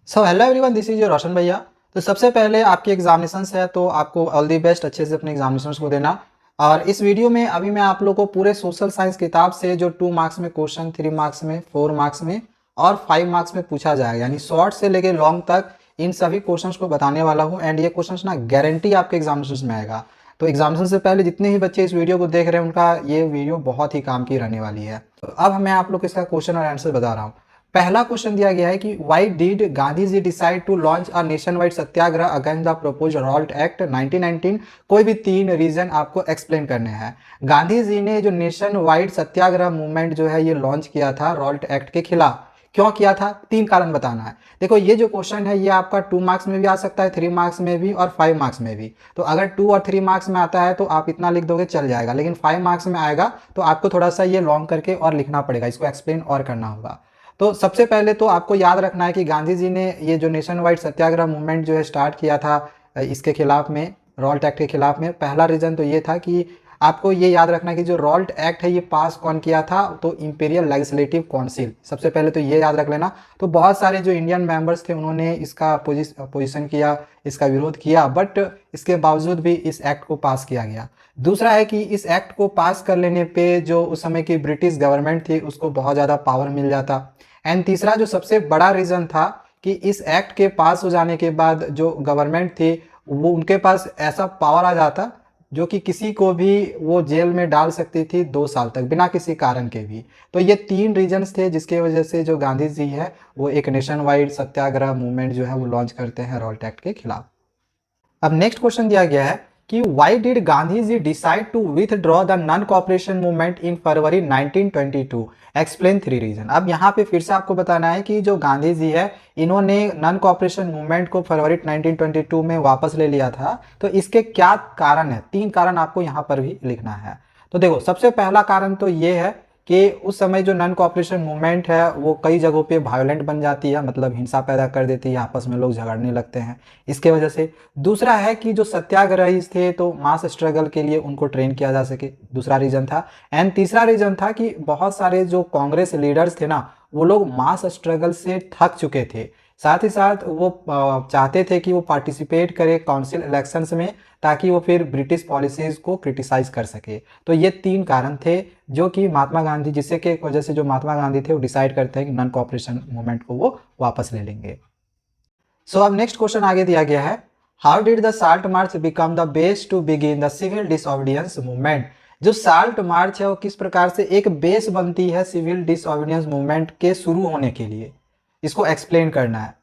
So hello everyone, this is your Roshan bhaiya. तो सबसे पहले आपकी एग्जामिनेशंस है तो आपको ऑल दी बेस्ट, अच्छे से अपने एग्जामिनेशंस को देना। और इस वीडियो में अभी मैं आप लोगों को पूरे सोशल साइंस किताब से जो 2 मार्क्स में क्वेश्चन, 3 मार्क्स में, 4 मार्क्स में और 5 मार्क्स में पूछा जाएगा, यानी शॉर्ट से लेके लॉन्ग तक इन सभी क्वेश्चंस को बताने वाला हूँ। एंड ये क्वेश्चंस ना गारंटी आपके एग्जामिनेशन में आएगा। तो एग्जामिनेशन से पहले जितने ही बच्चे इस वीडियो को देख रहे हैं उनका ये वीडियो बहुत ही काम की रहने वाली है। तो अब मैं आप लोग को इसका क्वेश्चन और आंसर बता रहा हूँ। पहला क्वेश्चन दिया गया है कि why did Gandhi ji decide to launch a nationwide satyagraha against the proposed Rowlatt act 1919। कोई भी 3 रीजन आपको एक्सप्लेन करने हैं। गांधी जी ने जो नेशन वाइड सत्याग्रह मूवमेंट जो है ये लॉन्च किया था रॉल्ट एक्ट के खिलाफ, क्यों किया था, 3 कारण बताना है। देखो, ये जो क्वेश्चन है ये आपका 2 मार्क्स में भी आ सकता है, 3 मार्क्स में भी और 5 मार्क्स में भी। तो अगर 2 और 3 मार्क्स में आता है तो आप इतना लिख दोगे चल जाएगा, लेकिन 5 मार्क्स में आएगा तो आपको थोड़ा सा ये लॉन्ग करके और लिखना पड़ेगा, इसको एक्सप्लेन और करना होगा। तो सबसे पहले तो आपको याद रखना है कि गांधी जी ने ये जो नेशन वाइड सत्याग्रह मूवमेंट जो है स्टार्ट किया था इसके खिलाफ में, रॉल्ट एक्ट के खिलाफ में। पहला रीजन तो ये था कि आपको ये याद रखना है कि जो रॉल्ट एक्ट है ये पास कौन किया था, तो इंपीरियल लेजिस्लेटिव काउंसिल। सबसे पहले तो ये याद रख लेना। तो बहुत सारे जो इंडियन मेंबर्स थे उन्होंने इसका पोजीशन किया, इसका विरोध किया, बट इसके बावजूद भी इस एक्ट को पास किया गया। दूसरा है कि इस एक्ट को पास कर लेने पे जो उस समय की ब्रिटिश गवर्नमेंट थी उसको बहुत ज़्यादा पावर मिल जाता। एंड तीसरा जो सबसे बड़ा रीज़न था कि इस एक्ट के पास हो जाने के बाद जो गवर्नमेंट थी वो उनके पास ऐसा पावर आ जाता जो कि किसी को भी वो जेल में डाल सकती थी 2 साल तक बिना किसी कारण के भी। तो ये 3 रीजन्स थे जिसके वजह से जो गांधी जी है वो एक नेशन वाइड सत्याग्रह मूवमेंट जो है वो लॉन्च करते हैं रॉल्ट एक्ट के खिलाफ। अब नेक्स्ट क्वेश्चन दिया गया है कि why did Gandhi ji decide to withdraw the non cooperation movement in February 1922। Explain 3 reason. अब यहाँ पे फिर से आपको बताना है कि जो गांधी जी है इन्होंने नॉन कॉपरेशन मूवमेंट को फरवरी 1922 में वापस ले लिया था, तो इसके क्या कारण है। 3 कारण आपको यहाँ पर भी लिखना है। तो देखो, सबसे पहला कारण तो ये है कि उस समय जो नॉन कॉपरेशन मूवमेंट है वो कई जगहों पे वायलेंट बन जाती है, मतलब हिंसा पैदा कर देती है, आपस में लोग झगड़ने लगते हैं इसके वजह से। दूसरा है कि जो सत्याग्रही थे तो मास स्ट्रगल के लिए उनको ट्रेन किया जा सके, दूसरा रीजन था। एंड तीसरा रीजन था कि बहुत सारे जो कांग्रेस लीडर्स थे ना वो लोग मास स्ट्रगल से थक चुके थे। साथ ही साथ वो चाहते थे कि वो पार्टिसिपेट करे काउंसिल इलेक्शंस में ताकि वो फिर ब्रिटिश पॉलिसीज को क्रिटिसाइज कर सके। तो ये 3 कारण थे जो कि महात्मा गांधी, जिससे के वजह से जो महात्मा गांधी थे वो डिसाइड करते हैं कि नॉन कॉपरेशन मूवमेंट को वो वापस ले लेंगे। सो अब नेक्स्ट क्वेश्चन आगे दिया गया है, how did the salt march become the base to begin the civil disobedience movement. जो साल्ट मार्च है वो किस प्रकार से एक बेस बनती है सिविल डिसऑबिडियंस मूवमेंट के शुरू होने के लिए, इसको एक्सप्लेन करना है।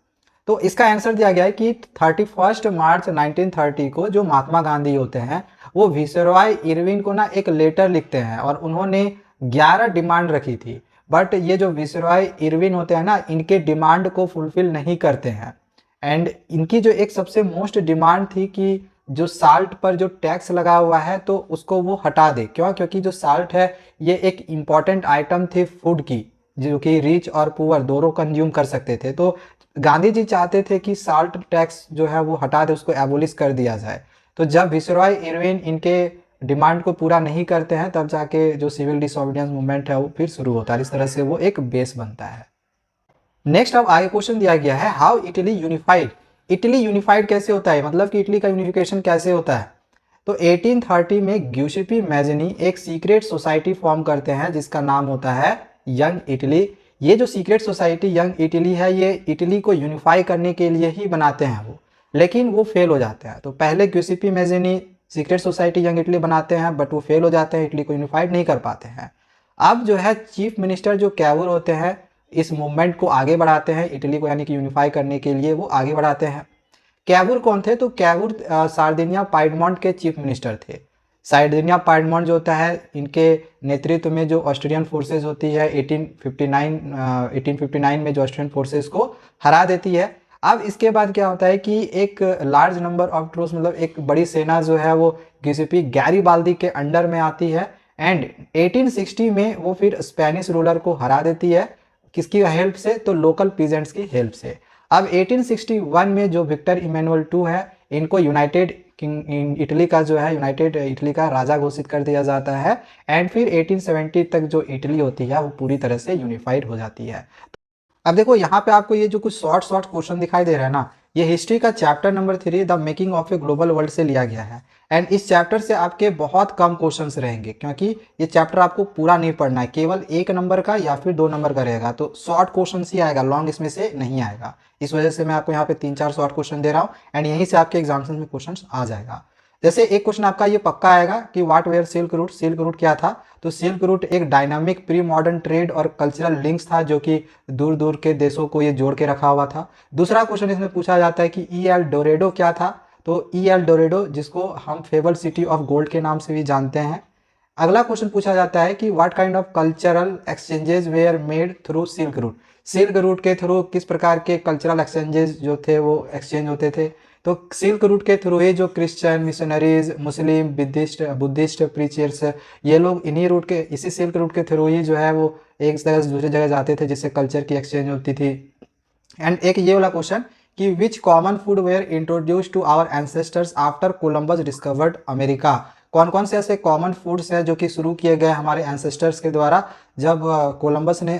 तो इसका आंसर दिया गया है कि 31 मार्च 1930 को जो महात्मा गांधी होते हैं वो विसरॉय इरविन को ना एक लेटर लिखते हैं और उन्होंने 11 डिमांड रखी थी। बट ये जो विसरॉय इरविन होते हैं ना इनके डिमांड को फुलफिल नहीं करते हैं। एंड इनकी जो एक सबसे मोस्ट डिमांड थी कि जो साल्ट पर जो टैक्स लगा हुआ है तो उसको वो हटा दे। क्यों? क्योंकि जो साल्ट है ये एक इम्पॉर्टेंट आइटम थी फूड की, जो कि रिच और पुअर दोनों कंज्यूम कर सकते थे। तो गांधी जी चाहते थे कि साल्ट टैक्स जो है वो हटा दे, उसको एबोलिश कर दिया जाए। तो जब विसरॉय इरविन इनके डिमांड को पूरा नहीं करते हैं तब जाके जो सिविल डिसऑबिडियंस मूवमेंट है वो फिर शुरू होता है। इस तरह से वो एक बेस बनता है। नेक्स्ट अब आगे क्वेश्चन दिया गया है, how Italy unified. Italy unified कैसे होता है, मतलब कि इटली का यूनिफिकेशन कैसे होता है। तो 1830 में ग्यूसेपी मैजिनी एक सीक्रेट सोसाइटी फॉर्म करते हैं जिसका नाम होता है यंग इटली। ये जो सीक्रेट सोसाइटी यंग इटली है ये इटली को यूनिफाई करने के लिए ही बनाते हैं वो, लेकिन वो फेल हो जाते हैं। तो पहले Giuseppe Mazzini secret society Young Italy बनाते हैं बट वो फेल हो जाते हैं, इटली को यूनिफाइड नहीं कर पाते हैं। अब जो है चीफ मिनिस्टर जो कैवुर होते हैं इस मूवमेंट को आगे बढ़ाते हैं, इटली को यानी कि यूनिफाई करने के लिए वो आगे बढ़ाते हैं। कैवुर कौन थे? तो कैवुर सार्दिनिया पाइडमोंट के चीफ मिनिस्टर थे। सार्दिनिया पाइडमोंट जो होता है इनके नेतृत्व में जो ऑस्ट्रियन फोर्सेज होती है 1859 में जो ऑस्ट्रियन फोर्सेज को हरा देती है। अब इसके बाद क्या होता है कि एक लार्ज नंबर ऑफ ट्रूप्स, मतलब एक बड़ी सेना जो है वो गिउसेपी गैरिबाल्दी के अंडर में आती है। एंड 1860 में वो फिर स्पेनिश रूलर को हरा देती है। किसकी हेल्प से? तो लोकल पीजेंट्स की हेल्प से। अब 1861 में जो विक्टर इमैनुअल II है इनको यूनाइटेड किंग इटली का जो है यूनाइटेड इटली का राजा घोषित कर दिया जाता है। एंड फिर 1870 तक जो इटली होती है वो पूरी तरह से यूनिफाइड हो जाती है। अब देखो यहाँ पे आपको ये जो कुछ शॉर्ट शॉर्ट क्वेश्चन दिखाई दे रहा है ना, ये हिस्ट्री का chapter number 3 the making of a global world से लिया गया है। एंड इस चैप्टर से आपके बहुत कम क्वेश्चंस रहेंगे, क्योंकि ये चैप्टर आपको पूरा नहीं पढ़ना है, केवल 1 नंबर का या फिर 2 नंबर का रहेगा। तो शॉर्ट क्वेश्चन ही आएगा, लॉन्ग इसमें से नहीं आएगा। इस वजह से मैं आपको यहाँ पे 3-4 शॉर्ट क्वेश्चन दे रहा हूँ, एंड यहीं से आपके एग्जाम्स में क्वेश्चन आ जाएगा। जैसे एक क्वेश्चन आपका ये पक्का आएगा कि what were silk route. Silk route क्या था? तो सिल्क रूट एक डायनामिक प्री मॉडर्न ट्रेड और कल्चरल लिंक्स था, जो कि दूर दूर के देशों को ये जोड़ के रखा हुआ था। दूसरा क्वेश्चन इसमें पूछा जाता है कि ई एल डोरेडो क्या था? तो ई एल डोरेडो, जिसको हम फेबल सिटी ऑफ गोल्ड के नाम से भी जानते हैं। अगला क्वेश्चन पूछा जाता है कि what kind of cultural exchanges were made through silk route. Silk root के थ्रू किस प्रकार के कल्चरल एक्सचेंजेस जो थे वो एक्सचेंज होते थे? तो सिल्क रूट के थ्रू ही जो क्रिश्चियन मिशनरीज, मुस्लिम, बुद्धिस्ट प्रीचर्स, ये लोग इन्हीं रूट के, इसी सिल्क रूट के थ्रू ही जो है वो एक जगह से दूसरी जगह जाते थे, जिससे कल्चर की एक्सचेंज होती थी। एंड एक ये वाला क्वेश्चन कि which common food were introduce to our ancestors after Columbus discovered America. कौन कौन से ऐसे कॉमन फूड्स हैं जो कि शुरू किए गए हमारे एंसेस्टर्स के द्वारा जब कोलंबस ने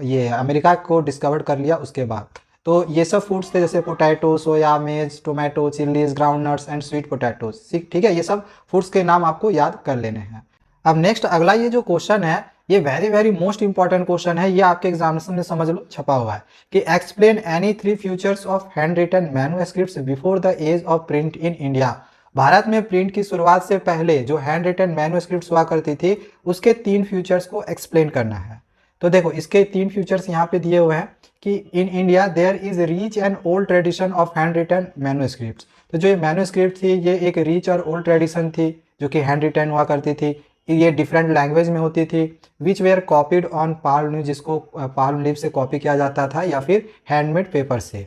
ये अमेरिका को डिस्कवर कर लिया उसके बाद। तो ये सब फूड्स थे, जैसे पोटैटो, सोया, मेज, tomato, chillies, ground nuts and sweet potatoes. ठीक है, ये सब फूड्स के नाम आपको याद कर लेने हैं। अब नेक्स्ट अगला ये जो क्वेश्चन है, ये very very most important question है। ये आपके एग्जामिनेशन में समझ लो छपा हुआ है कि explain any 3 features of handwritten manuscripts before the age of print in India. Bharat में प्रिंट की शुरुआत से पहले जो हैंड रिटन मैन्युस्क्रिप्ट्स हुआ करती थी, उसके 3 फीचर्स को एक्सप्लेन करना है। तो देखो इसके 3 फीचर्स यहाँ पे दिए हुए हैं कि in India there is rich and old tradition of handwritten manuscripts. तो जो ये मैन्युस्क्रिप्ट थी, ये एक रिच और ओल्ड ट्रेडिशन थी जो कि हैंड रिटन हुआ करती थी। ये डिफरेंट लैंग्वेज में होती थी। Which were copied on palm leaf, जिसको पाल्म लीफ से कॉपी किया जाता था या फिर हैंडमेड पेपर से।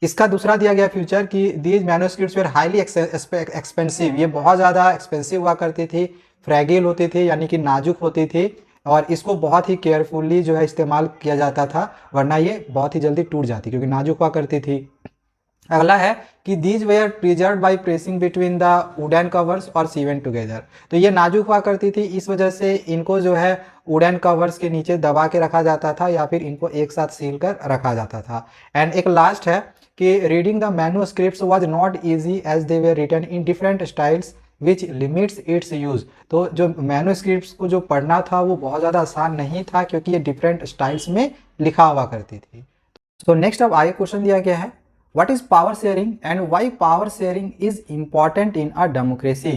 इसका दूसरा दिया गया फ्यूचर कि these manuscripts were highly expensive. ये बहुत ज़्यादा एक्सपेंसिव हुआ करती थी, फ्रैगिल होती थी यानी कि नाजुक होती थी, और इसको बहुत ही केयरफुली जो है इस्तेमाल किया जाता था, वरना ये बहुत ही जल्दी टूट जाती क्योंकि नाजुक हुआ करती थी। अगला है कि these where preserve by pressing between the wooden covers और सीवेंट टुगेदर। तो ये नाजुक हुआ करती थी, इस वजह से इनको जो है वुडन कवर्स के नीचे दबा के रखा जाता था या फिर इनको एक साथ सील कर रखा जाता था। एंड एक लास्ट है कि reading the manuscripts was not easy as they were written in different styles which limits its use. तो जो मैन्युस्क्रिप्ट्स को जो पढ़ना था वो बहुत ज़्यादा आसान नहीं था, क्योंकि ये डिफरेंट स्टाइल्स में लिखा हुआ करती थी। तो नेक्स्ट अब आगे क्वेश्चन दिया गया है, what is power sharing and why power sharing is important in a democracy.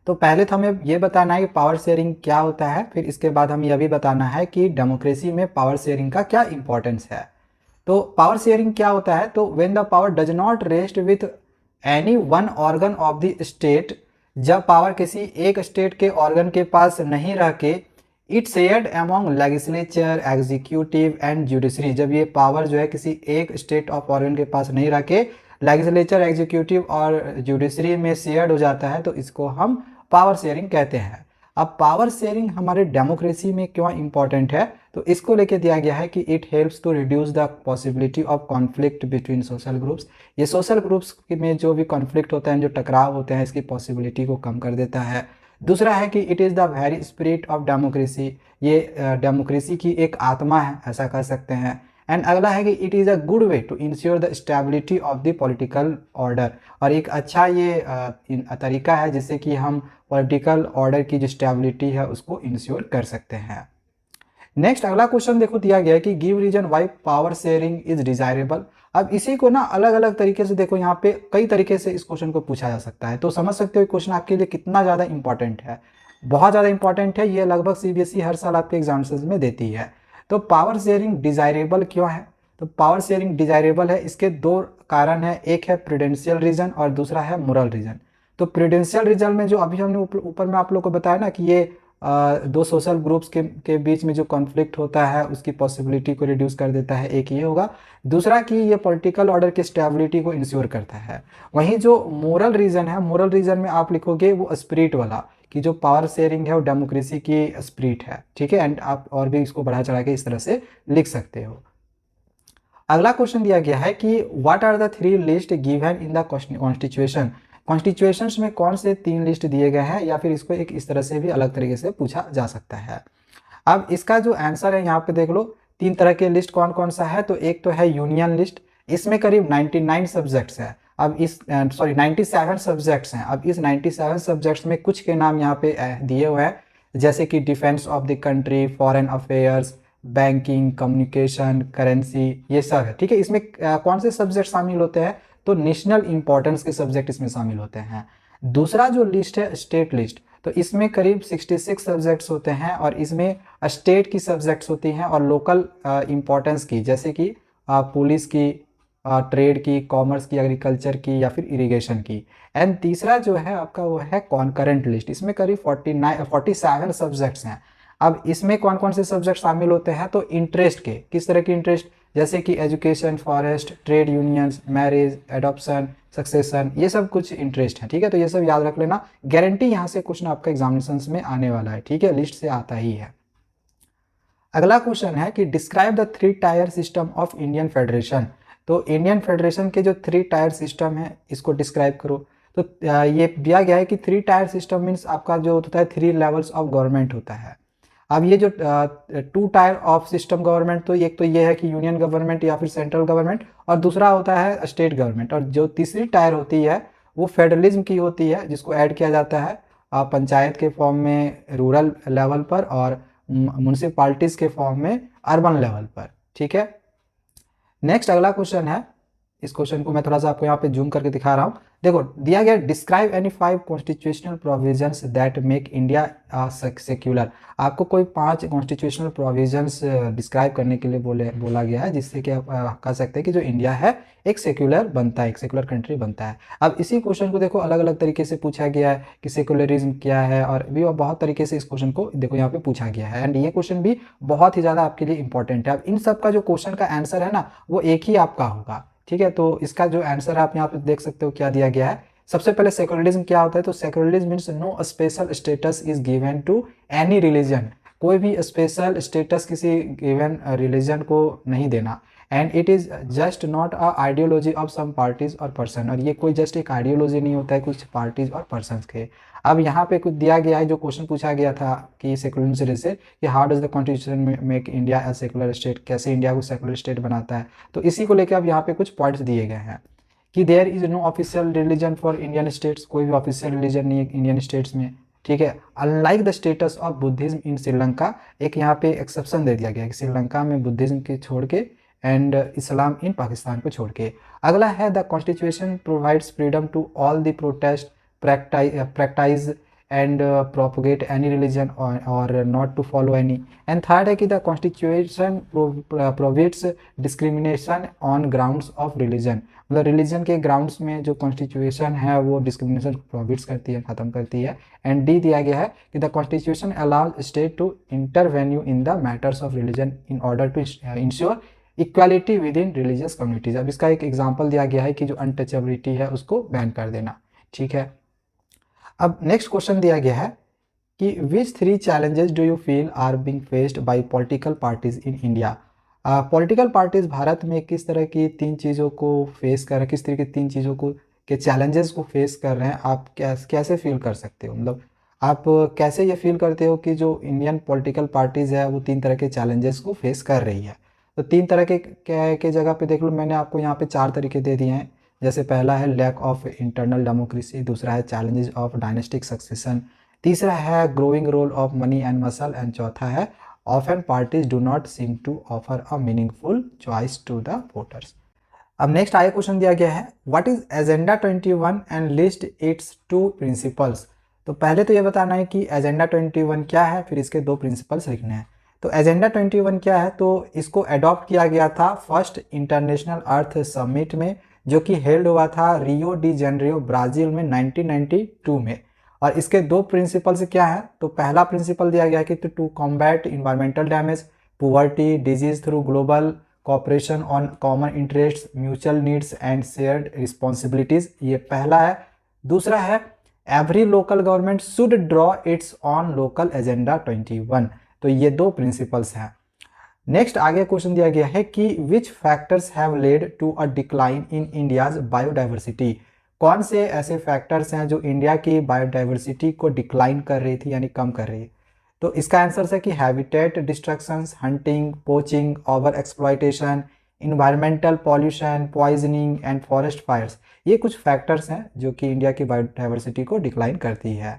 तो पहले तो हमें ये बताना है कि पावर शेयरिंग क्या होता है, फिर इसके बाद हमें यह भी बताना है कि डेमोक्रेसी में पावर शेयरिंग का क्या इंपॉर्टेंस है। तो पावर शेयरिंग क्या होता है? तो when the power does not rest with any one organ of the state, जब पावर किसी एक स्टेट के ऑर्गन के पास नहीं रह के, it shared among legislature, executive and judiciary. जब ये पावर जो है किसी एक स्टेट ऑफ ऑर्गन के पास नहीं रह के लेजिस्लेचर, एग्जीक्यूटिव और जुडिशरी में शेयर्ड हो जाता है, तो इसको हम पावर शेयरिंग कहते हैं। अब पावर शेयरिंग हमारे डेमोक्रेसी में क्यों इंपॉर्टेंट है? तो इसको लेके दिया गया है कि it helps to reduce the possibility of conflict between social groups. ये सोशल ग्रुप्स में जो भी कॉन्फ्लिक्ट होते हैं, जो टकराव होते हैं, इसकी पॉसिबिलिटी को कम कर देता है। दूसरा है कि it is the very spirit of democracy. ये डेमोक्रेसी की एक आत्मा है, ऐसा कह सकते हैं। एंड अगला है कि it is a good way to ensure the stability of the political order. और एक अच्छा ये तरीका है जिससे कि हम पॉलिटिकल ऑर्डर की जो स्टेबिलिटी है उसको इंश्योर कर सकते हैं। नेक्स्ट अगला क्वेश्चन देखो दिया गया है कि give reason why power sharing is desirable. अब इसी को ना अलग अलग तरीके से देखो, यहाँ पे कई तरीके से इस क्वेश्चन को पूछा जा सकता है। तो समझ सकते हो क्वेश्चन आपके लिए कितना ज़्यादा इंपॉर्टेंट है, बहुत ज़्यादा इंपॉर्टेंट है। ये लगभग सीबीएसई हर साल आपके एग्जामिनेशन में देती है। तो पावर शेयरिंग डिजायरेबल क्यों है? तो पावर शेयरिंग डिजायरेबल है, इसके 2 कारण है। एक है प्रूडेंशियल रीजन और दूसरा है मोरल रीजन। तो प्रूडेंशियल रीजन में जो अभी हमने ऊपर में आप लोग को बताया ना कि ये 2 सोशल ग्रुप्स के बीच में जो कॉन्फ्लिक्ट होता है उसकी पॉसिबिलिटी को रिड्यूस कर देता है, एक ये होगा। दूसरा कि ये पॉलिटिकल ऑर्डर की स्टेबिलिटी को इंश्योर करता है। वहीं जो मोरल रीजन है, मोरल रीजन में आप लिखोगे वो स्पिरिट वाला, कि जो पावर शेयरिंग है वो डेमोक्रेसी की स्पिरिट है। ठीक है, एंड आप और भी इसको बढ़ा चढ़ा के इस तरह से लिख सकते हो। अगला क्वेश्चन दिया गया है कि what are the 3 list given in the constitution. Constitutions में कौन से 3 लिस्ट दिए गए हैं, या फिर इसको एक इस तरह से भी अलग तरीके से पूछा जा सकता है। अब इसका जो आंसर है यहाँ पे देख लो तीन तरह के लिस्ट कौन कौन सा है, तो एक तो है यूनियन लिस्ट, इसमें करीब 99 सब्जेक्ट्स हैं। अब इस 97 सब्जेक्ट्स हैं। अब इस 97 सब्जेक्ट्स में कुछ के नाम यहाँ पे दिए हुए हैं, जैसे कि defence of the country, foreign affairs, banking, communication, currency, ये सब है। ठीक है, इसमें कौन से सब्जेक्ट शामिल होते हैं, तो नेशनल इंपॉर्टेंस के सब्जेक्ट इसमें शामिल होते हैं। दूसरा जो लिस्ट है स्टेट लिस्ट, तो इसमें करीब 66 सब्जेक्ट्स होते हैं और इसमें स्टेट की सब्जेक्ट्स होती हैं और लोकल इंपॉर्टेंस की, जैसे कि पुलिस की, ट्रेड की, कॉमर्स की, एग्रीकल्चर की या फिर इरिगेशन की। एंड तीसरा जो है आपका वो है कॉन्करेंट लिस्ट, इसमें करीब 47 सब्जेक्ट्स हैं। अब इसमें कौन कौन से सब्जेक्ट शामिल होते हैं, तो इंटरेस्ट के, किस तरह के इंटरेस्ट, जैसे कि education, forest, trade unions, marriage, adoption, succession, ये सब कुछ इंटरेस्ट है। ठीक है, तो ये सब याद रख लेना, गारंटी यहाँ से क्वेश्चन आपका एग्जामिनेशन में आने वाला है। ठीक है, लिस्ट से आता ही है। अगला क्वेश्चन है कि describe the 3 tier system of Indian federation. तो इंडियन फेडरेशन के जो 3 टायर सिस्टम है इसको डिस्क्राइब करो। तो ये दिया गया है कि 3 टायर सिस्टम मीन्स आपका जो होता है 3 लेवल्स ऑफ गवर्नमेंट होता है। अब ये जो 2 टायर ऑफ सिस्टम गवर्नमेंट, तो एक तो ये है कि यूनियन गवर्नमेंट या फिर सेंट्रल गवर्नमेंट, और दूसरा होता है स्टेट गवर्नमेंट। और जो तीसरी टायर होती है वो फेडरलिज्म की होती है, जिसको ऐड किया जाता है पंचायत के फॉर्म में रूरल लेवल पर और म्यूनसिपालिटीज़ के फॉर्म में अर्बन लेवल पर। ठीक है, नेक्स्ट अगला क्वेश्चन है, इस क्वेश्चन को मैं थोड़ा सा आपको यहाँ पे जूम करके दिखा रहा हूँ। देखो दिया गया, describe any 5 constitutional provisions that make India secular. आपको कोई 5 कॉन्स्टिट्यूशनल प्रोविजंस डिस्क्राइब करने के लिए बोला गया है, जिससे कि आप कह सकते हैं कि जो इंडिया है एक सेक्युलर बनता है, एक सेक्युलर कंट्री बनता है। अब इसी क्वेश्चन को देखो अलग अलग तरीके से पूछा गया है कि सेक्युलरिज्म क्या है, और भी बहुत तरीके से इस क्वेश्चन को देखो यहाँ पे पूछा गया है। एंड ये क्वेश्चन भी बहुत ही ज़्यादा आपके लिए इंपॉर्टेंट है। अब इन सब का जो क्वेश्चन का आंसर है ना, वो एक ही आपका होगा। ठीक है, तो इसका जो आंसर है आप यहाँ पे देख सकते हो क्या दिया गया है। सबसे पहले सेक्युलरिज्म क्या होता है, तो secularism means no special status is given to any religion. कोई भी स्पेशल स्टेटस किसी गिवन रिलीजन को नहीं देना। And it is just not a ideology of some parties और पर्सन, और ये कोई जस्ट एक आइडियोलॉजी नहीं होता है कुछ पार्टीज और पर्सन के। अब यहाँ पे कुछ दिया गया है, जो क्वेश्चन पूछा गया था कि सेक्युलरिज्म से रिलेटेड कि how does the constitution make India A secular state, कैसे इंडिया को सेक्युलर स्टेट बनाता है। तो इसी को लेकर अब यहाँ पे कुछ पॉइंट्स दिए गए हैं कि there is no official religion for Indian states, कोई भी ऑफिशियल रिलीजन नहीं है इंडियन स्टेट्स में। ठीक है, unlike the status of Buddhism इन श्रीलंका, एक यहाँ पे एक्सेप्शन दे दिया गया कि श्रीलंका में बुद्धिज्म के छोड़ के एंड इस्लाम इन पाकिस्तान को छोड़ के। अगला है the constitution provides freedom to all the protest, practise and propagate any religion और not to follow any. And third है कि the constitution provides discrimination on grounds of religion, मतलब रिलीजन के ग्राउंड्स में जो कॉन्स्टिट्यूशन है वो डिस्क्रिमिनेशन प्रोविड्स करती है, ख़त्म करती है। एंड डी दिया गया है कि the constitution allows state to intervene in the matters of religion in order to ensure equality within religious communities. अब इसका एक एग्जाम्पल दिया गया है कि जो अनटचेबिलिटी है उसको बैन कर देना। ठीक है, अब नेक्स्ट क्वेश्चन दिया गया है कि which 3 challenges do you feel are being faced by political parties in India. Political parties Bharat में किस तरह की 3 चीज़ों को फेस कर रहे हैं, किस तरह की 3 चीज़ों को के चैलेंजेस को फेस कर रहे हैं, आप कैसे फील कर सकते हो, मतलब आप कैसे ये फील करते हो कि जो इंडियन पॉलिटिकल पार्टीज़ है वो 3 तरह के चैलेंजेस को फेस कर रही है। तो 3 तरह के जगह पे देख लो, मैंने आपको यहाँ पे 4 तरीके दे दिए हैं। जैसे पहला है लैक ऑफ इंटरनल डेमोक्रेसी, दूसरा है चैलेंजेस ऑफ डायनेस्टिक सक्सेशन, तीसरा है growing role of money and muscle, and चौथा है often parties do not seem to offer a meaningful choice to the voters. अब नेक्स्ट आगे क्वेश्चन दिया गया है what is agenda 21 and list its 2 principles. तो पहले तो ये बताना है कि एजेंडा 21 क्या है, फिर इसके 2 प्रिंसिपल्स लिखने हैं। तो एजेंडा 21 क्या है, तो इसको अडॉप्ट किया गया था फर्स्ट इंटरनेशनल अर्थ समिट में, जो कि हेल्ड हुआ था रियो डी जेनेरियो ब्राज़ील में 1992 में। और इसके 2 प्रिंसिपल्स क्या है, तो पहला प्रिंसिपल दिया गया कि to combat environmental damage, poverty, disease through global cooperation on common interest, mutual needs and shared responsibilities, ये पहला है। दूसरा है every local government should draw its own local agenda 21। तो ये 2 प्रिंसिपल्स हैं। नेक्स्ट आगे क्वेश्चन दिया गया है कि which factors have led to a decline in India's biodiversity. कौन से ऐसे फैक्टर्स हैं जो इंडिया की बायोडाइवर्सिटी को डिक्लाइन कर रही थी, यानी कम कर रही है। तो इसका आंसर है कि habitat destructions, hunting, poaching, over exploitation, environmental pollution, poisoning and forest fires, ये कुछ फैक्टर्स हैं जो कि इंडिया की बायोडाइवर्सिटी को डिक्लाइन करती है।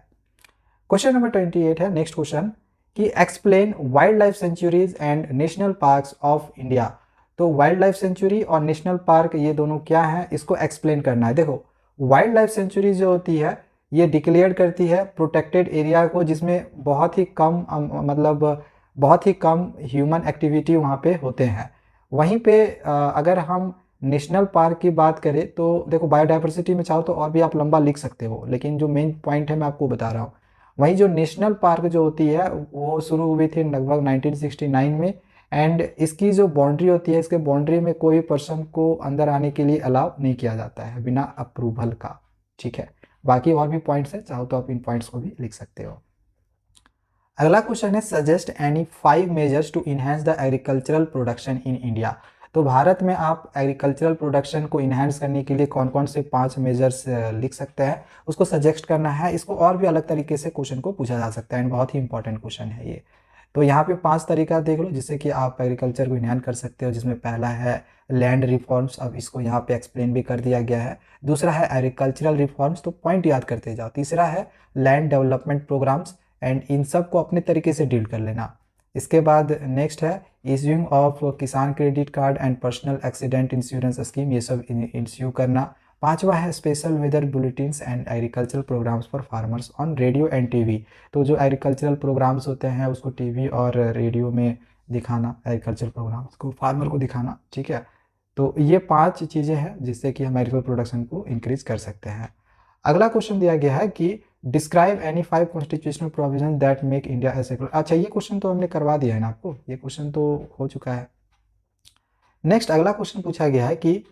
क्वेश्चन नंबर 28 है, नेक्स्ट क्वेश्चन, कि explain wild life sanctuaries and national parks of India. तो वाइल्ड लाइफ सेंचुरी और नेशनल पार्क ये दोनों क्या है, इसको एक्सप्लेन करना है। देखो, वाइल्ड लाइफ सेंचुरी जो होती है ये डिक्लेयर करती है प्रोटेक्टेड एरिया को जिसमें बहुत ही कम मतलब बहुत ही कम ह्यूमन एक्टिविटी वहाँ पे होते हैं। वहीं पे अगर हम नेशनल पार्क की बात करें तो देखो, बायोडाइवर्सिटी में चाहो तो और भी आप लंबा लिख सकते हो, लेकिन जो मेन पॉइंट है मैं आपको बता रहा हूँ। वहीं जो नेशनल पार्क जो होती है वो शुरू हुई थी लगभग 1969 में, एंड इसकी जो बाउंड्री होती है, इसके बाउंड्री में कोई पर्सन को अंदर आने के लिए अलाउ नहीं किया जाता है बिना अप्रूवल का। ठीक है, बाकी और भी पॉइंट्स हैं, चाहो तो आप इन पॉइंट्स को भी लिख सकते हो। अगला क्वेश्चन है, suggest any 5 measures to enhance the agricultural production in India. तो भारत में आप एग्रीकल्चरल प्रोडक्शन को इन्हांस करने के लिए कौन कौन से 5 मेजर्स लिख सकते हैं, उसको सजेस्ट करना है। इसको और भी अलग तरीके से क्वेश्चन को पूछा जा सकता है एंड बहुत ही इंपॉर्टेंट क्वेश्चन है ये। तो यहाँ पे 5 तरीका देख लो जिससे कि आप एग्रीकल्चर को इन्हांस कर सकते हो, जिसमें पहला है लैंड रिफॉर्म्स, अब इसको यहाँ पे एक्सप्लेन भी कर दिया गया है। दूसरा है एग्रीकल्चरल रिफॉर्म्स, तो पॉइंट याद करते जाओ। तीसरा है लैंड डेवलपमेंट प्रोग्राम्स, एंड इन सब को अपने तरीके से डील कर लेना। इसके बाद नेक्स्ट है issuing of Kisan credit card and personal accident insurance scheme, ये सब इश्यू करना। पांचवा है special weather bulletins and agricultural programmes for farmers on radio and TV. तो जो एग्रीकल्चरल प्रोग्राम्स होते हैं उसको टीवी और रेडियो में दिखाना, एग्रीकल्चरल प्रोग्राम्स को फार्मर को दिखाना। ठीक है, तो ये 5 चीज़ें हैं जिससे कि हम एग्रीकल्चर प्रोडक्शन को इंक्रीज कर सकते हैं। अगला क्वेश्चन दिया गया है कि describe any 5 constitutional provision that make India A secular. अच्छा, ये क्वेश्चन तो हमने करवा दिया है ना आपको, ये क्वेश्चन तो हो चुका है। नेक्स्ट अगला क्वेश्चन पूछा गया है कि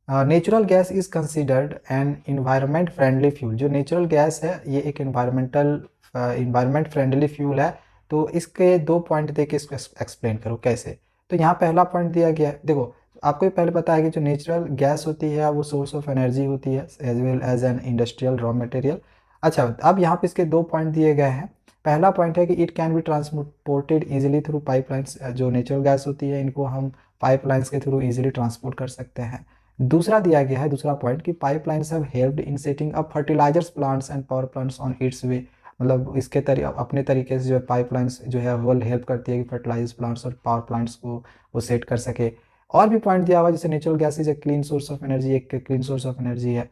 natural gas is considered an environment friendly fuel. जो नेचुरल गैस है ये एक इन्वायरमेंट फ्रेंडली फ्यूल है, तो इसके 2 पॉइंट दे के इसको एक्सप्लेन करो कैसे। तो यहाँ पहला पॉइंट दिया गया है, देखो आपको ये पहले पता है कि जो नेचुरल गैस होती है वो सोर्स ऑफ एनर्जी होती है as well as an industrial raw material. अच्छा, अब यहाँ पे इसके 2 पॉइंट दिए गए हैं। पहला पॉइंट है कि it can be transported easily through pipelines. जो नेचुरल गैस होती है इनको हम पाइपलाइंस के थ्रू इजीली ट्रांसपोर्ट कर सकते हैं। दूसरा दिया गया है, दूसरा पॉइंट, कि pipelines have helped in setting up fertilisers plants and power plants on its way. मतलब इसके अपने तरीके से जो पाइपलाइंस जो है वो हेल्प करती है कि फर्टिलाइजर्स प्लांट्स और पावर प्लांट्स को वो सेट कर सके। और भी पॉइंट दिया हुआ है जैसे natural gas is a clean source of energy, एक क्लीन सोर्स ऑफ एनर्जी है।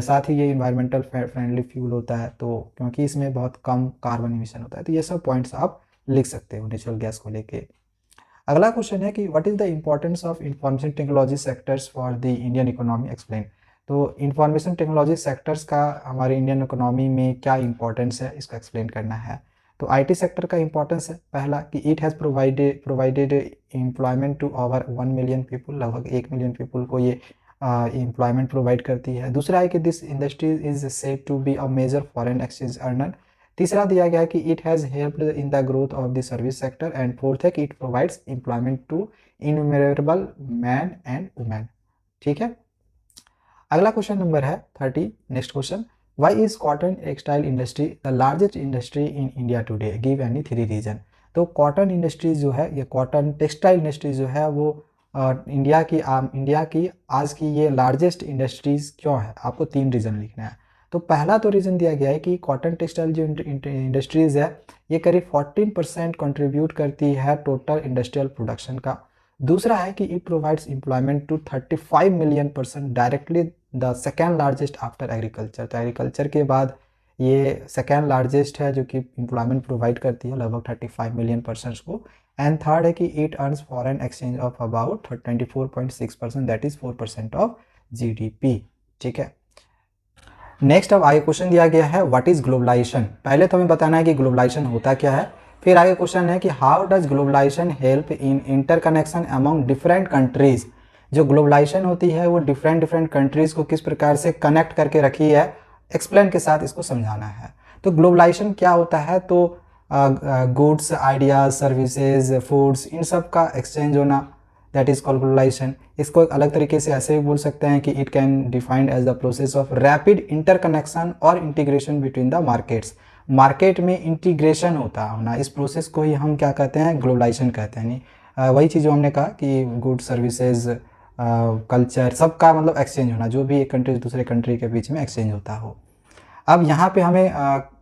साथ ही ये इन्वायरमेंटल फ्रेंडली फ्यूल होता है, तो क्योंकि इसमें बहुत कम कार्बन इमिशन होता है। तो ये सब पॉइंट्स आप लिख सकते हो नेचुरल गैस को लेके। अगला क्वेश्चन है कि what is the importance of information technology sectors for the Indian economy, explain. तो इंफॉर्मेशन टेक्नोलॉजी सेक्टर्स का हमारे इंडियन इकोनॉमी में क्या इंपॉर्टेंस है, इसको एक्सप्लेन करना है। तो आईटी सेक्टर का इंपॉर्टेंस है पहला कि it has provided employment to over 1 million people, लगभग 1 मिलियन पीपल को ये एम्प्लॉयमेंट प्रोवाइड करती है। दूसरा है कि this industry is said to be a major foreign exchange earner. तीसरा दिया गया है कि it has helped in the growth of the service sector, and fourth है कि it provides employment to innumerable man and women. ठीक है, अगला क्वेश्चन नंबर है 30, next question, why is cotton textile industry the largest industry in India today, give any 3 reason. तो cotton industries जो है, ये कॉटन टेक्सटाइल इंडस्ट्री जो है वो इंडिया की आज की ये लार्जेस्ट इंडस्ट्रीज क्यों है, आपको 3 रीज़न लिखना है। तो पहला तो रीज़न दिया गया है कि कॉटन टेक्सटाइल जो इंडस्ट्रीज है ये करीब 14% कंट्रीब्यूट करती है टोटल इंडस्ट्रियल प्रोडक्शन का। दूसरा है कि it provides employment to 35 million person directly, the second largest after agriculture. तो एग्रीकल्चर के बाद ये सेकेंड लार्जेस्ट है जो कि एम्प्लॉयमेंट प्रोवाइड करती है लगभग 35 मिलियन पर्सनस को। एंड थर्ड है कि it earns foreign exchange of about 24.6%, that is 4% of GDP. ठीक है, नेक्स्ट अब आगे क्वेश्चन दिया गया है व्हाट इज ग्लोबलाइजेशन। पहले तो हमें बताना है कि ग्लोबलाइजेशन होता क्या है, फिर आगे क्वेश्चन है कि how does globalisation help in interconnection among different countries. जो ग्लोबलाइजेशन होती है वो डिफरेंट कंट्रीज को किस प्रकार से कनेक्ट करके रखी है, एक्सप्लेन के साथ इसको समझाना है। तो ग्लोबलाइजेशन क्या होता है, तो गुड्स, आइडियाज, सर्विसेज, फूड्स, इन सब का एक्सचेंज होना, दैट इज कॉल्ड ग्लोबलाइजेशन। इसको एक अलग तरीके से ऐसे भी बोल सकते हैं कि it can defined as the process of rapid interconnection और integration between the markets. Market में इंटीग्रेशन होता होना, इस प्रोसेस को ही हम क्या कहते हैं, ग्लोबलाइजेशन कहते हैं। नहीं वही चीज़ जो हमने कहा कि गुड सर्विसेज कल्चर सबका मतलब एक्सचेंज होना, जो भी एक कंट्री से दूसरे कंट्री के बीच में एक्सचेंज होता हो। अब यहाँ पे हमें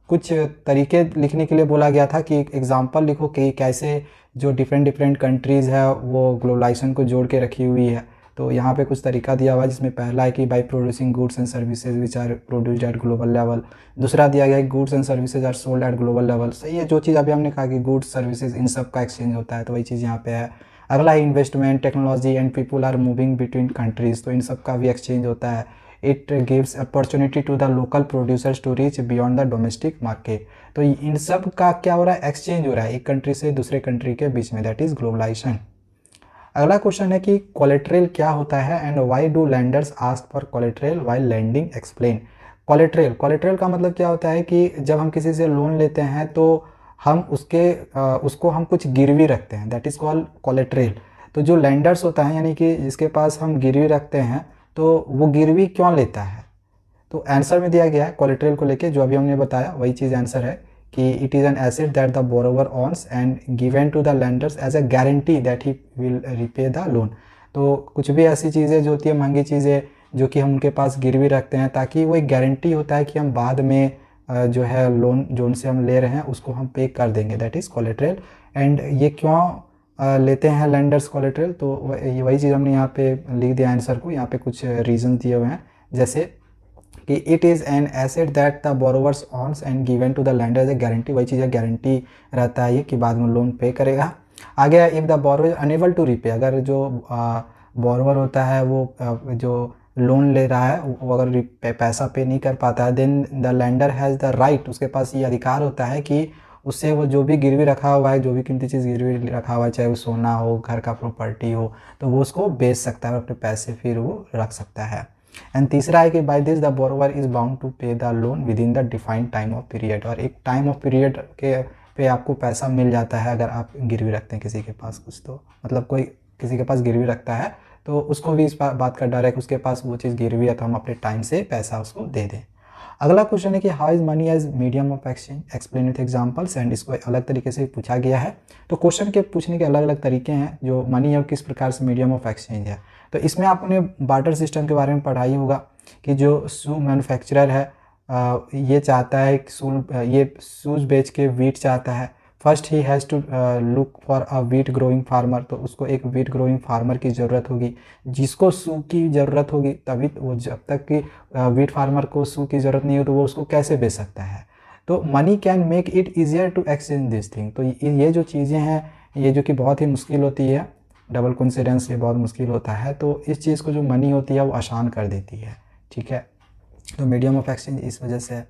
कुछ तरीके लिखने के लिए बोला गया था कि एग्जांपल लिखो कि कैसे जो डिफरेंट डिफरेंट कंट्रीज़ है वो ग्लोबलाइजेशन को जोड़ के रखी हुई है। तो यहाँ पे कुछ तरीका दिया हुआ है, जिसमें पहला है कि by producing goods and services which are produced at global level. दूसरा दिया गया है goods and services are sold at global level. सही है, जो चीज़ अभी हमने कहा कि गुड्स सर्विसेज इन सब का एक्सचेंज होता है, तो वही चीज़ यहाँ पे है। अगला है investment, technology and people are moving between countries, तो इन सब का भी एक्सचेंज होता है। It gives opportunity to the local producers to reach beyond the domestic market. तो इन सब का क्या हो रहा है, एक्सचेंज हो रहा है एक कंट्री से दूसरे कंट्री के बीच में, दैट इज ग्लोबलाइजेशन। अगला क्वेश्चन है कि कोलेट्रल क्या होता है and why do lenders ask for collateral while lending, explain. Collateral का मतलब क्या होता है कि जब हम किसी से लोन लेते हैं तो हम उसको हम कुछ गिरवी रखते हैं, दैट इज कॉल्ड कोलेट्रल। तो जो लैंडर्स होता है यानी कि जिसके पास हम गिरवी रखते हैं, तो वो गिरवी क्यों लेता है, तो आंसर में दिया गया है कोलेट्रल को लेके, जो अभी हमने बताया वही चीज़ आंसर है कि it is an asset that the borrower owns and given to the lenders as a guarantee that he will repay the loan. तो कुछ भी ऐसी चीज़ें जो होती है, महंगी चीज़ें जो कि हम उनके पास गिरवी रखते हैं, ताकि वो एक गारंटी होता है कि हम बाद में जो है लोन जो उनसे हम ले रहे हैं उसको हम पे कर देंगे, दैट इज़ कोलेट्रल। एंड ये क्यों लेते हैं लैंडर्स कोलेट्रल, तो वही चीज़ हमने यहाँ पे लिख दिया आंसर को। यहाँ पे कुछ रीज़न दिए हुए हैं, जैसे कि it is an asset that the borrowers owns and given to the lender as a guarantee, वही चीज़ है, गारंटी रहता है ये कि बाद में लोन पे करेगा। आगे if the borrower unable to repay, अगर जो बोरोवर होता है वो जो लोन ले रहा है वो अगर पैसा पे नहीं कर पाता है, then the lender has the right, उसके पास ये अधिकार होता है कि उससे वो जो भी गिरवी रखा हुआ है, जो भी कीमती चीज़ गिरवी रखा हुआ है, चाहे वो सोना हो, घर का प्रॉपर्टी हो, तो वो उसको बेच सकता है और अपने पैसे फिर वो रख सकता है। एंड तीसरा है कि by this the borrower is bound to pay the loan within the defined time of period, और एक टाइम ऑफ पीरियड के पे आपको पैसा मिल जाता है अगर आप गिरवी रखते हैं किसी के पास कुछ। तो मतलब कोई किसी के पास गिरवी रखता है तो उसको भी इस बात का डर है कि उसके पास वो चीज़ गिरवी है, तो हम अपने टाइम से पैसा उसको दे दें। अगला क्वेश्चन है कि how is money as medium of exchange, explain with examples, and इसको अलग तरीके से पूछा गया है। तो क्वेश्चन के पूछने के अलग अलग तरीके हैं, जो मनी है किस प्रकार से मीडियम ऑफ एक्सचेंज है। तो इसमें आपने बार्टर सिस्टम के बारे में पढ़ा ही होगा कि जो शू मैन्युफैक्चरर है ये चाहता है कि ये शूज़ बेच के वीट चाहता है। First he has to look for a wheat growing farmer, तो उसको एक वीट ग्रोइंग फार्मर की ज़रूरत होगी, जिसको शू की ज़रूरत होगी, तभी वो, जब तक कि वीट फार्मर को शू की ज़रूरत नहीं हो तो वो उसको कैसे बेच सकता है। तो money can make it easier to exchange this thing. तो ये जो चीज़ें हैं, ये जो कि बहुत ही मुश्किल होती है, डबल कोइंसिडेंस ये बहुत मुश्किल होता है, तो इस चीज़ को जो मनी होती है वो आसान कर देती है, ठीक है। तो मीडियम ऑफ एक्सचेंज इस वजह से है।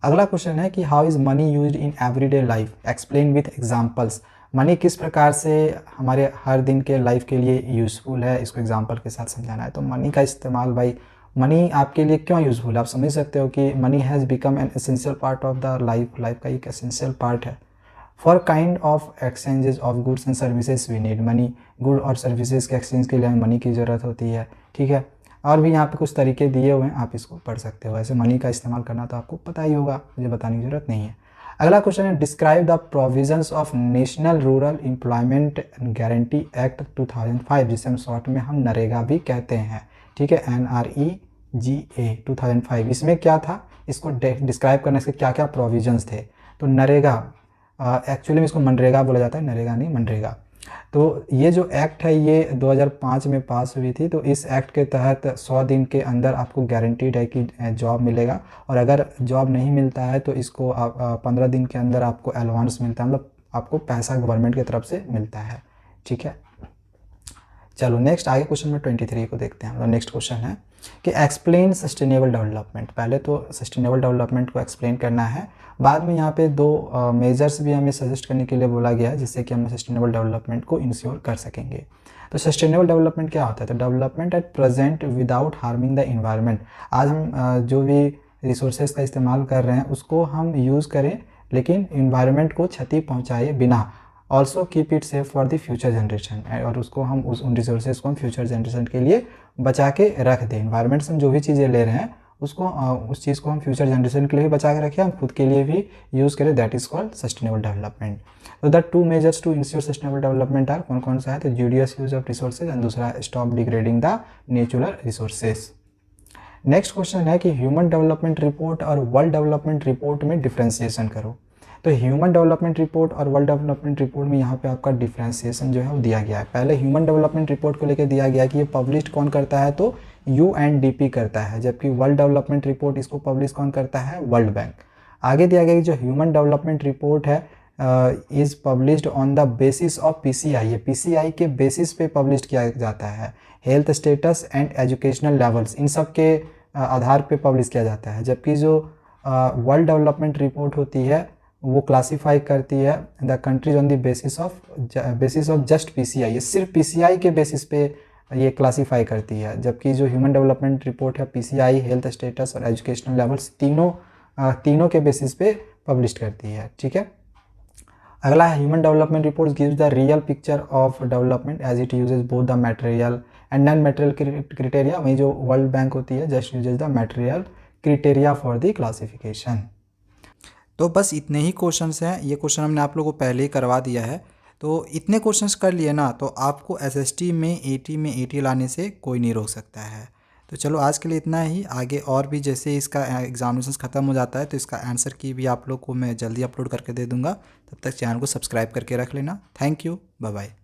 अगला क्वेश्चन है कि how is money used in everyday life, explain with examples. Money किस प्रकार से हमारे हर दिन के लाइफ के लिए यूज़फुल है, इसको एग्जांपल के साथ समझाना है। तो मनी का इस्तेमाल, भाई मनी आपके लिए क्यों यूज़फुल है, आप समझ सकते हो कि money has become an essential part of the life का एक एसेंशियल पार्ट है। For kind of exchanges of goods and services we need money, good और सर्विसेज के एक्सचेंज के लिए हमें मनी की ज़रूरत होती है, ठीक है। और भी यहाँ पे कुछ तरीके दिए हुए हैं, आप इसको पढ़ सकते हो। ऐसे मनी का इस्तेमाल करना तो आपको पता ही होगा, मुझे बताने की ज़रूरत नहीं है। अगला क्वेश्चन है describe the provisions of national rural employment guarantee act 2005, जिसे हम शॉर्ट में हम नरेगा भी कहते हैं, ठीक है, NREGA 2005। इसमें क्या था, इसको डिस्क्राइब करने से क्या क्या प्रोविजंस थे। तो नरेगा, एक्चुअली में इसको मनरेगा बोला जाता है, नरेगा नहीं, मनरेगा। तो ये जो एक्ट है ये 2005 में पास हुई थी। तो इस एक्ट के तहत 100 दिन के अंदर आपको गारंटीड है कि जॉब मिलेगा, और अगर जॉब नहीं मिलता है तो इसको 15 दिन के अंदर आपको एडवांस मिलता है, मतलब आपको पैसा गवर्नमेंट की तरफ से मिलता है, ठीक है। चलो नेक्स्ट आगे क्वेश्चन में 23 को देखते हैं। नेक्स्ट क्वेश्चन है कि एक्सप्लेन सस्टेनेबल डेवलपमेंट। पहले तो सस्टेनेबल डेवलपमेंट को एक्सप्लेन करना है, बाद में यहाँ पे दो मेजर्स भी हमें सजेस्ट करने के लिए बोला गया है, जिससे कि हम सस्टेनेबल डेवलपमेंट को इंश्योर कर सकेंगे। तो सस्टेनेबल डेवलपमेंट क्या होता है, तो development at present without harming the environment. आज हम जो भी रिसोर्सेज का इस्तेमाल कर रहे हैं उसको हम यूज़ करें, लेकिन इन्वायरमेंट को क्षति पहुँचाए बिना। Also keep it safe for the future generation, और उसको हम उन रिसोर्सेज को हम फ्यूचर जनरेशन के लिए बचा के रख दें। इन्वायरमेंट से हम जो भी चीज़ें ले रहे हैं उसको उस चीज़ को हम फ्यूचर जनरेशन के लिए भी बचा के रखें, हम खुद के लिए भी यूज़ करें, that is called sustainable development. तो the 2 measures to ensure sustainable development are, कौन कौन सा है, तो judicious use of resources and दूसरा stop degrading the natural resources. Next question है कि ह्यूमन डेवलपमेंट रिपोर्ट और वर्ल्ड डेवलपमेंट रिपोर्ट में डिफ्रेंसिएशन करो। तो ह्यूमन डेवलपमेंट रिपोर्ट और वर्ल्ड डेवलपमेंट रिपोर्ट में यहाँ पे आपका डिफ्रेंसिएशन जो है वो दिया गया है। पहले ह्यूमन डेवलपमेंट रिपोर्ट को लेकर दिया गया है कि ये पब्लिश कौन करता है, तो UNDP करता है, जबकि वर्ल्ड डेवलपमेंट रिपोर्ट इसको पब्लिश कौन करता है, वर्ल्ड बैंक। आगे दिया गया कि जो ह्यूमन डेवलपमेंट रिपोर्ट है is published on the basis of PCI, ये PCI के बेसिस पे पब्लिश किया जाता है। Health status and educational levels, इन सब के आधार पे पब्लिश किया जाता है, जबकि जो वर्ल्ड डेवलपमेंट रिपोर्ट होती है वो क्लासीफाई करती है the countries on the basis of just PCI, ये सिर्फ PCI के बेसिस पे ये क्लासीफाई करती है, जबकि जो ह्यूमन डेवलपमेंट रिपोर्ट है PCI, हेल्थ स्टेटस और एजुकेशनल लेवल्स तीनों के बेसिस पे पब्लिश करती है। ठीक है, अगला है human development report gives the real picture of development as it uses both the material and non material criteria. वहीं जो वर्ल्ड बैंक होती है just uses the material criteria for the classification. तो बस इतने ही क्वेश्चंस हैं, ये क्वेश्चन हमने आप लोगों को पहले ही करवा दिया है। तो इतने क्वेश्चंस कर लिए ना तो आपको SST में 80 लाने से कोई नहीं रोक सकता है। तो चलो आज के लिए इतना ही, आगे और भी जैसे इसका एग्जामिनेशन ख़त्म हो जाता है तो इसका आंसर की भी आप लोग को मैं जल्दी अपलोड करके दे दूँगा। तब तक चैनल को सब्सक्राइब करके रख लेना। Thank you, bye bye.